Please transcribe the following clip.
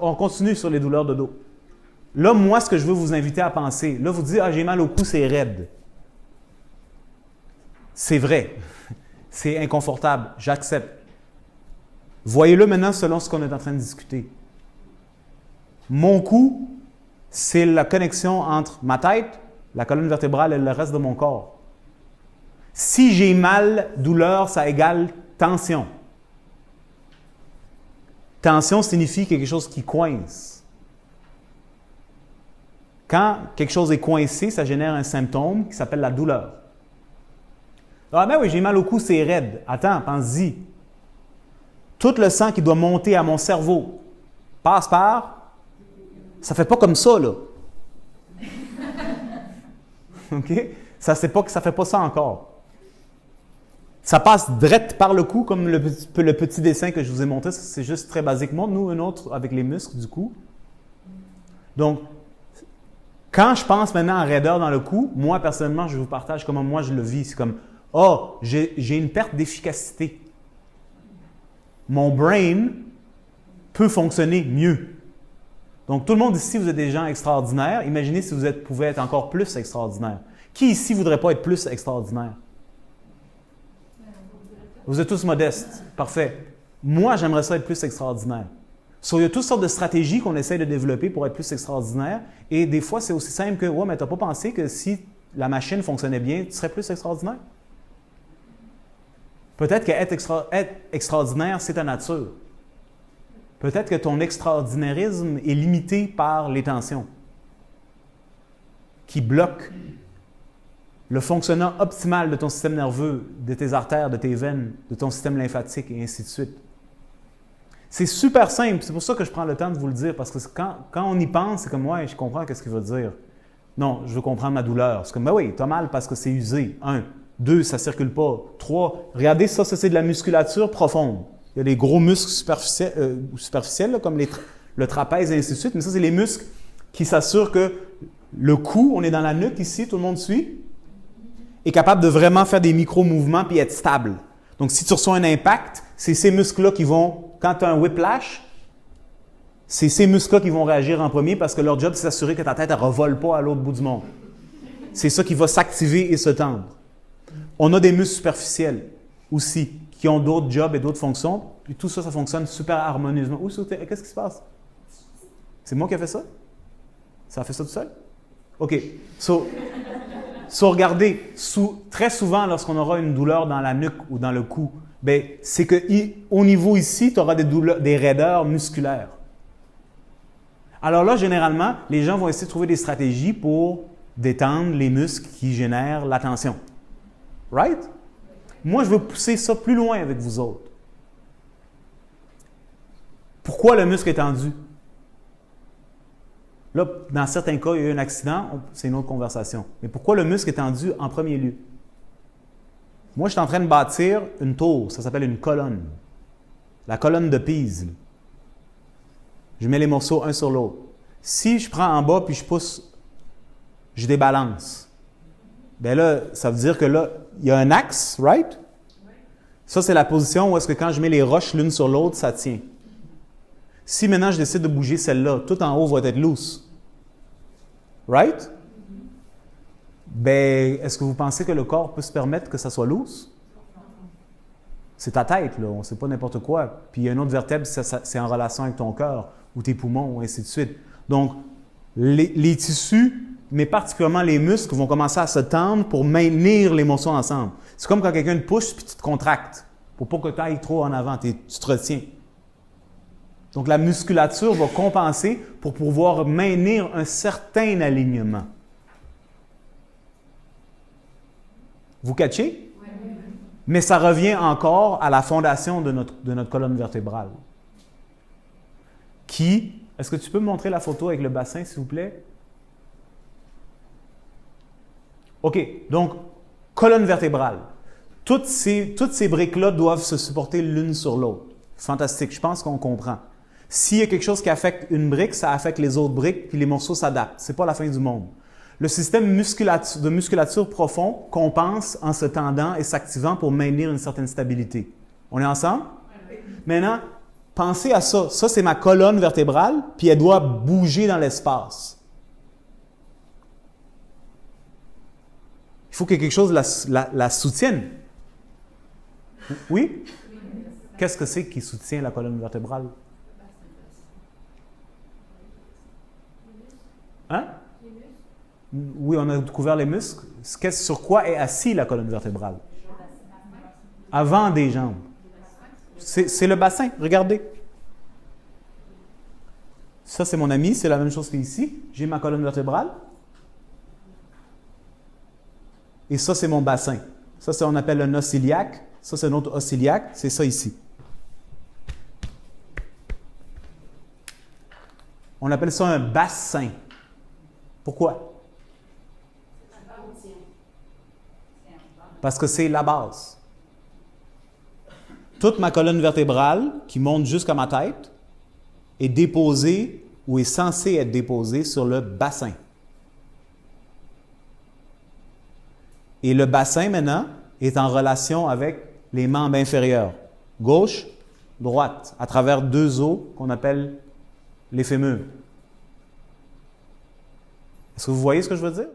on continue sur les douleurs de dos. Là, moi, ce que je veux vous inviter à penser, là, vous dites, ah, j'ai mal au cou, c'est raide. C'est vrai. C'est inconfortable. J'accepte. Voyez-le maintenant selon ce qu'on est en train de discuter. Mon cou, c'est la connexion entre ma tête, la colonne vertébrale et le reste de mon corps. Si j'ai mal, douleur, ça égale tension. Tension signifie quelque chose qui coince. Quand quelque chose est coincé, ça génère un symptôme qui s'appelle la douleur. Ah ben oui, j'ai mal au cou, c'est raide. Attends, pense-y. Tout le sang qui doit monter à mon cerveau passe par... Ça ne fait pas comme ça, là. OK? Ça ne fait pas ça encore. Ça passe direct par le cou, comme le petit dessin que je vous ai montré. C'est juste très basiquement. Nous, un autre avec les muscles du cou. Donc, quand je pense maintenant à raideur dans le cou, moi, personnellement, je vous partage comment moi je le vis. C'est comme, j'ai une perte d'efficacité. Mon brain peut fonctionner mieux. Donc, tout le monde ici, vous êtes des gens extraordinaires. Imaginez si vous pouvez être encore plus extraordinaire. Qui ici ne voudrait pas être plus extraordinaire? Vous êtes tous modestes. Parfait. Moi, j'aimerais ça être plus extraordinaire. Il y a toutes sortes de stratégies qu'on essaie de développer pour être plus extraordinaire. Et des fois, c'est aussi simple que, ouais, mais tu n'as pas pensé que si la machine fonctionnait bien, tu serais plus extraordinaire? Peut-être qu'être extraordinaire, c'est ta nature. Peut-être que ton extraordinarisme est limité par les tensions qui bloquent le fonctionnement optimal de ton système nerveux, de tes artères, de tes veines, de ton système lymphatique et ainsi de suite. C'est super simple. C'est pour ça que je prends le temps de vous le dire, parce que quand on y pense, c'est comme, ouais, je comprends ce qu'il veut dire. Non, je veux comprendre ma douleur. C'est comme, ben oui, tu as mal parce que c'est usé. 1. 2, ça ne circule pas. 3, regardez ça, c'est de la musculature profonde. Il y a des gros muscles superficiels là, comme le trapèze et ainsi de suite, mais ça, c'est les muscles qui s'assurent que le cou, on est dans la nuque ici, tout le monde suit, est capable de vraiment faire des micro-mouvements puis être stable. Donc, si tu reçois un impact, c'est ces muscles-là qui vont, quand tu as un whiplash, c'est ces muscles-là qui vont réagir en premier parce que leur job, c'est s'assurer que ta tête ne revole pas à l'autre bout du monde. C'est ça qui va s'activer et se tendre. On a des muscles superficiels aussi, qui ont d'autres jobs et d'autres fonctions, puis tout ça, ça fonctionne super harmonieusement. Qu'est-ce qui se passe? C'est moi qui ai fait ça? Ça a fait ça tout seul? OK. Regardez, très souvent, lorsqu'on aura une douleur dans la nuque ou dans le cou, ben, c'est qu'au niveau ici, tu auras des raideurs musculaires. Alors là, généralement, les gens vont essayer de trouver des stratégies pour détendre les muscles qui génèrent la tension. Right? Moi, je veux pousser ça plus loin avec vous autres. Pourquoi le muscle est tendu? Là, dans certains cas, il y a eu un accident, c'est une autre conversation. Mais pourquoi le muscle est tendu en premier lieu? Moi, je suis en train de bâtir une tour, ça s'appelle une colonne. La colonne de Pise. Je mets les morceaux un sur l'autre. Si je prends en bas puis je pousse, je débalance. Bien là, ça veut dire que là, il y a un axe, right? Ça, c'est la position où est-ce que quand je mets les roches l'une sur l'autre, ça tient. Si maintenant je décide de bouger celle-là, tout en haut va être loose. Right? Ben, est-ce que vous pensez que le corps peut se permettre que ça soit loose? C'est ta tête, là. On ne sait pas n'importe quoi. Puis il y a une autre vertèbre, c'est en relation avec ton cœur ou tes poumons, ou ainsi de suite. Donc, les tissus, mais particulièrement les muscles, vont commencer à se tendre pour maintenir les morceaux ensemble. C'est comme quand quelqu'un te pousse puis tu te contractes pour pas que tu ailles trop en avant, tu te retiens. Donc, la musculature va compenser pour pouvoir maintenir un certain alignement. Vous catchez? Oui. Mais ça revient encore à la fondation de notre colonne vertébrale. Est-ce que tu peux me montrer la photo avec le bassin, s'il vous plaît? OK, donc, colonne vertébrale. Toutes ces briques-là doivent se supporter l'une sur l'autre. Fantastique, je pense qu'on comprend. S'il y a quelque chose qui affecte une brique, ça affecte les autres briques, puis les morceaux s'adaptent. Ce n'est pas la fin du monde. Le système de musculature profond compense en se tendant et s'activant pour maintenir une certaine stabilité. On est ensemble? Oui. Maintenant, pensez à ça. Ça, c'est ma colonne vertébrale, puis elle doit bouger dans l'espace. Il faut que quelque chose la soutienne. Oui? Qu'est-ce que c'est qui soutient la colonne vertébrale? Hein? Oui, on a découvert les muscles. Sur quoi est assis la colonne vertébrale? Avant des jambes. C'est le bassin, regardez. Ça, c'est mon ami, c'est la même chose qu'ici. J'ai ma colonne vertébrale. Et ça, c'est mon bassin. Ça, on appelle un os iliaque. Ça, c'est notre os iliaque. C'est ça ici. On appelle ça un bassin. Pourquoi? Parce que c'est la base. Toute ma colonne vertébrale, qui monte jusqu'à ma tête, est déposée ou est censée être déposée sur le bassin. Et le bassin, maintenant, est en relation avec les membres inférieurs, gauche, droite, à travers deux os qu'on appelle les fémurs. Est-ce que vous voyez ce que je veux dire?